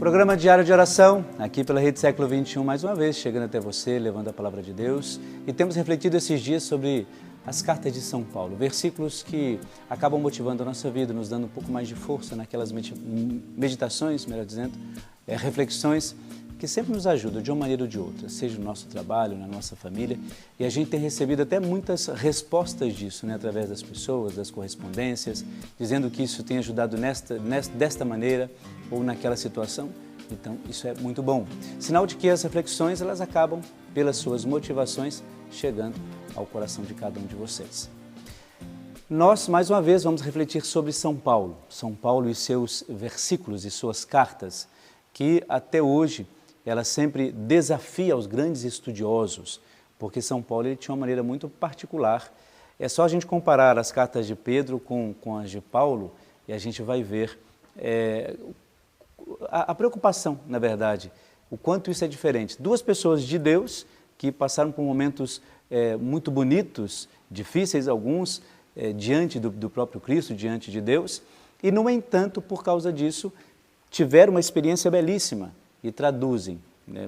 Programa Diário de Oração, aqui pela Rede Século XXI, mais uma vez, chegando até você, levando a Palavra de Deus. E temos refletido esses dias sobre as cartas de São Paulo, versículos que acabam motivando a nossa vida, nos dando um pouco mais de força naquelas meditações, melhor dizendo, reflexões, que sempre nos ajudam de uma maneira ou de outra, seja no nosso trabalho, na nossa família. E a gente tem recebido até muitas respostas disso, através das pessoas, das correspondências, dizendo que isso tem ajudado desta maneira ou naquela situação. Então, isso é muito bom. Sinal de que as reflexões, elas acabam, pelas suas motivações, chegando ao coração de cada um de vocês. Nós, mais uma vez, vamos refletir sobre São Paulo. São Paulo e seus versículos e suas cartas, que até hoje ela sempre desafia os grandes estudiosos, porque São Paulo ele tinha uma maneira muito particular. É só a gente comparar as cartas de Pedro com as de Paulo e a gente vai ver a preocupação, na verdade, o quanto isso é diferente. Duas pessoas de Deus que passaram por momentos muito bonitos, difíceis alguns, diante do próprio Cristo, diante de Deus, e, no entanto, por causa disso, tiveram uma experiência belíssima e traduzem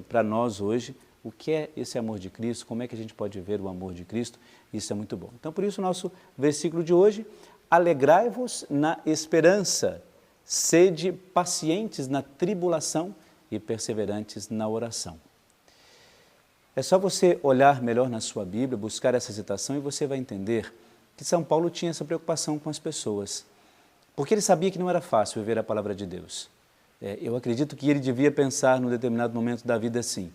para nós hoje o que é esse amor de Cristo, como é que a gente pode ver o amor de Cristo. Isso é muito bom. Então, por isso, o nosso versículo de hoje: alegrai-vos na esperança, sede pacientes na tribulação e perseverantes na oração. É só você olhar melhor na sua Bíblia, buscar essa citação, e você vai entender que São Paulo tinha essa preocupação com as pessoas, porque ele sabia que não era fácil viver a palavra de Deus. Eu acredito que ele devia pensar num determinado momento da vida assim: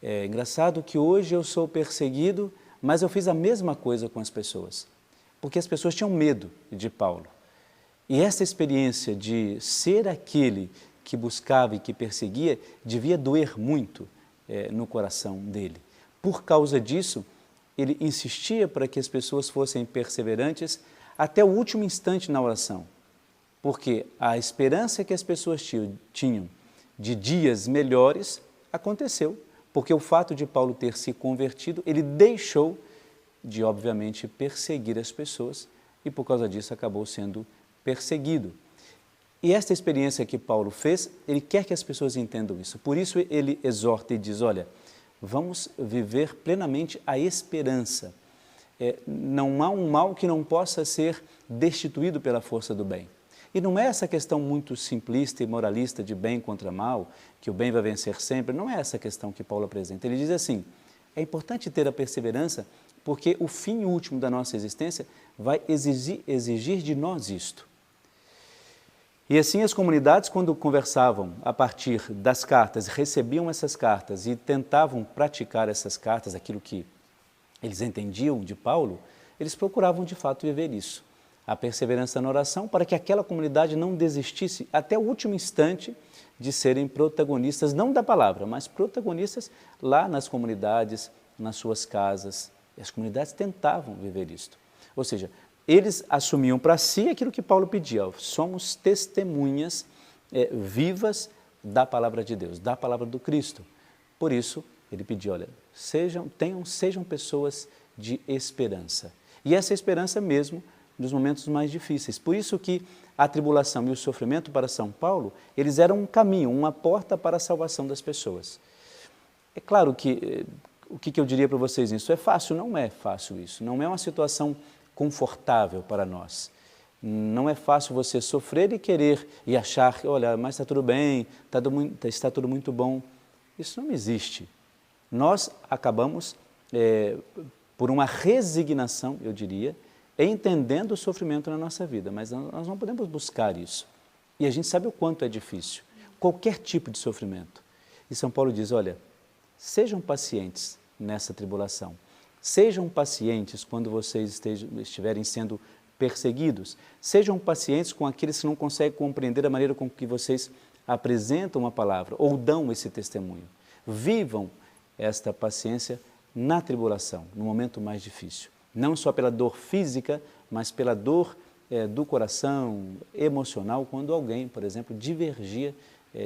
é engraçado que hoje eu sou perseguido, mas eu fiz a mesma coisa com as pessoas, porque as pessoas tinham medo de Paulo. E essa experiência de ser aquele que buscava e que perseguia devia doer muito no coração dele. Por causa disso, ele insistia para que as pessoas fossem perseverantes até o último instante na oração, porque a esperança que as pessoas tinham de dias melhores aconteceu, porque o fato de Paulo ter se convertido, ele deixou de, obviamente, perseguir as pessoas e, por causa disso, acabou sendo perseguido. E esta experiência que Paulo fez, ele quer que as pessoas entendam isso. Por isso ele exorta e diz: olha, vamos viver plenamente a esperança. Não há um mal que não possa ser destituído pela força do bem. E não é essa questão muito simplista e moralista de bem contra mal, que o bem vai vencer sempre. Não é essa questão que Paulo apresenta. Ele diz assim: é importante ter a perseverança, porque o fim último da nossa existência vai exigir de nós isto. E assim as comunidades, quando conversavam a partir das cartas, recebiam essas cartas e tentavam praticar essas cartas, aquilo que eles entendiam de Paulo, eles procuravam de fato viver isso. A perseverança na oração, para que aquela comunidade não desistisse até o último instante de serem protagonistas, não da palavra, mas protagonistas lá nas comunidades, nas suas casas. E as comunidades tentavam viver isto. Ou seja, eles assumiam para si aquilo que Paulo pedia: somos testemunhas vivas da palavra de Deus, da palavra do Cristo. Por isso, ele pediu: olha, sejam pessoas de esperança. E essa esperança mesmo nos momentos mais difíceis. Por isso que a tribulação e o sofrimento para São Paulo, eles eram um caminho, uma porta para a salvação das pessoas. É claro que, o que eu diria para vocês nisso? É fácil? Não é fácil isso. Não é uma situação confortável para nós. Não é fácil você sofrer e querer e achar que, olha, mas está tudo bem, está tudo muito bom. Isso não existe. Nós acabamos, por uma resignação, eu diria, entendendo o sofrimento na nossa vida, mas nós não podemos buscar isso. E a gente sabe o quanto é difícil, qualquer tipo de sofrimento. E São Paulo diz: olha, sejam pacientes nessa tribulação. Sejam pacientes quando vocês estiverem sendo perseguidos. Sejam pacientes com aqueles que não conseguem compreender a maneira com que vocês apresentam a palavra ou dão esse testemunho. Vivam esta paciência na tribulação, no momento mais difícil. Não só pela dor física, mas pela dor do coração, emocional, quando alguém, por exemplo, divergia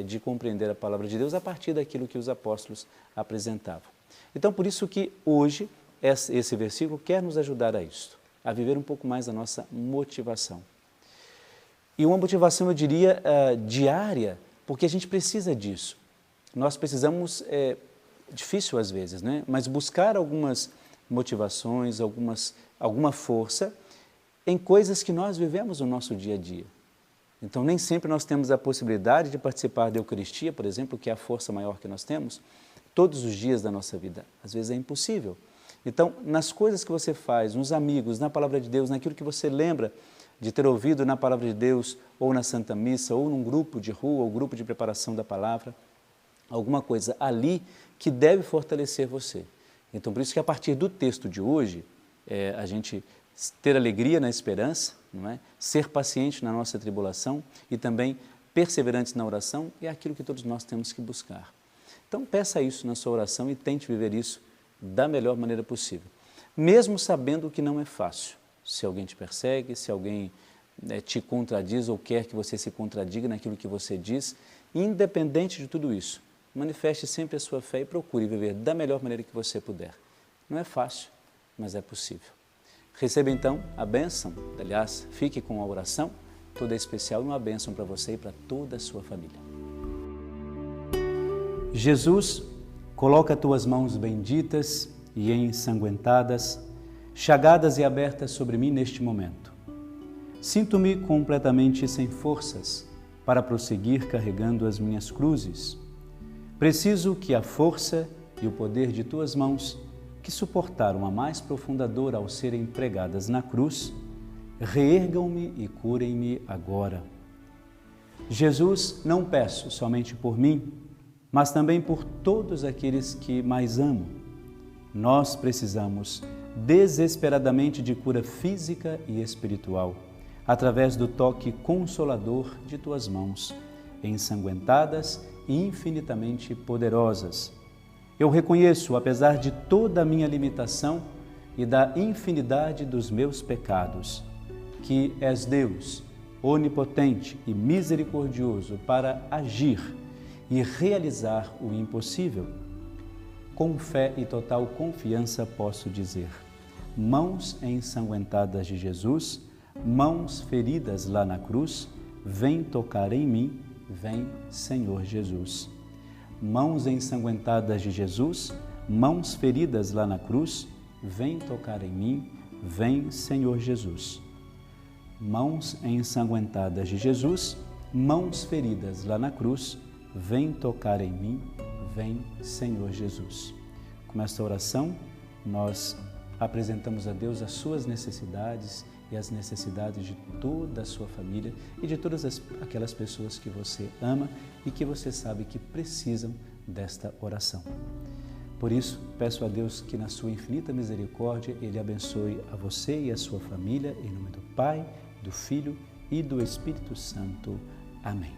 de compreender a palavra de Deus a partir daquilo que os apóstolos apresentavam. Então, por isso que hoje esse versículo quer nos ajudar a isto, a viver um pouco mais a nossa motivação. E uma motivação, eu diria, diária, porque a gente precisa disso. Nós precisamos, difícil às vezes, né? Mas buscar algumas motivações, alguma força em coisas que nós vivemos no nosso dia a dia. Então, nem sempre nós temos a possibilidade de participar da Eucaristia, por exemplo, que é a força maior que nós temos, todos os dias da nossa vida. Às vezes é impossível. Então, nas coisas que você faz, nos amigos, na Palavra de Deus, naquilo que você lembra de ter ouvido na Palavra de Deus, ou na Santa Missa, ou num grupo de rua, ou grupo de preparação da Palavra, alguma coisa ali que deve fortalecer você. Então, por isso que a partir do texto de hoje, a gente ter alegria na esperança, não é? Ser paciente na nossa tribulação e também perseverantes na oração é aquilo que todos nós temos que buscar. Então, peça isso na sua oração e tente viver isso da melhor maneira possível. Mesmo sabendo que não é fácil. Se alguém te persegue, se alguém te contradiz ou quer que você se contradiga naquilo que você diz, independente de tudo isso, manifeste sempre a sua fé e procure viver da melhor maneira que você puder. Não é fácil, mas é possível. Receba então a bênção, aliás, fique com a oração, toda especial, uma bênção para você e para toda a sua família. Jesus, coloca tuas mãos benditas e ensanguentadas, chagadas e abertas sobre mim neste momento. Sinto-me completamente sem forças para prosseguir carregando as minhas cruzes. Preciso que a força e o poder de tuas mãos, que suportaram a mais profunda dor ao serem pregadas na cruz, reergam-me e curem-me agora. Jesus, não peço somente por mim, mas também por todos aqueles que mais amo. Nós precisamos desesperadamente de cura física e espiritual, através do toque consolador de tuas mãos, ensanguentadas e infinitamente poderosas. Eu reconheço, apesar de toda a minha limitação e da infinidade dos meus pecados, que és Deus, onipotente e misericordioso para agir e realizar o impossível. Com fé e total confiança posso dizer: mãos ensanguentadas de Jesus, mãos feridas lá na cruz, vem tocar em mim, vem, Senhor Jesus. Mãos ensanguentadas de Jesus, mãos feridas lá na cruz, vem tocar em mim, vem, Senhor Jesus. Mãos ensanguentadas de Jesus, mãos feridas lá na cruz, vem tocar em mim, vem, Senhor Jesus. Com esta oração, nós apresentamos a Deus as suas necessidades e as necessidades de toda a sua família e de todas aquelas pessoas que você ama e que você sabe que precisam desta oração. Por isso, peço a Deus que na sua infinita misericórdia Ele abençoe a você e a sua família, em nome do Pai, do Filho e do Espírito Santo. Amém.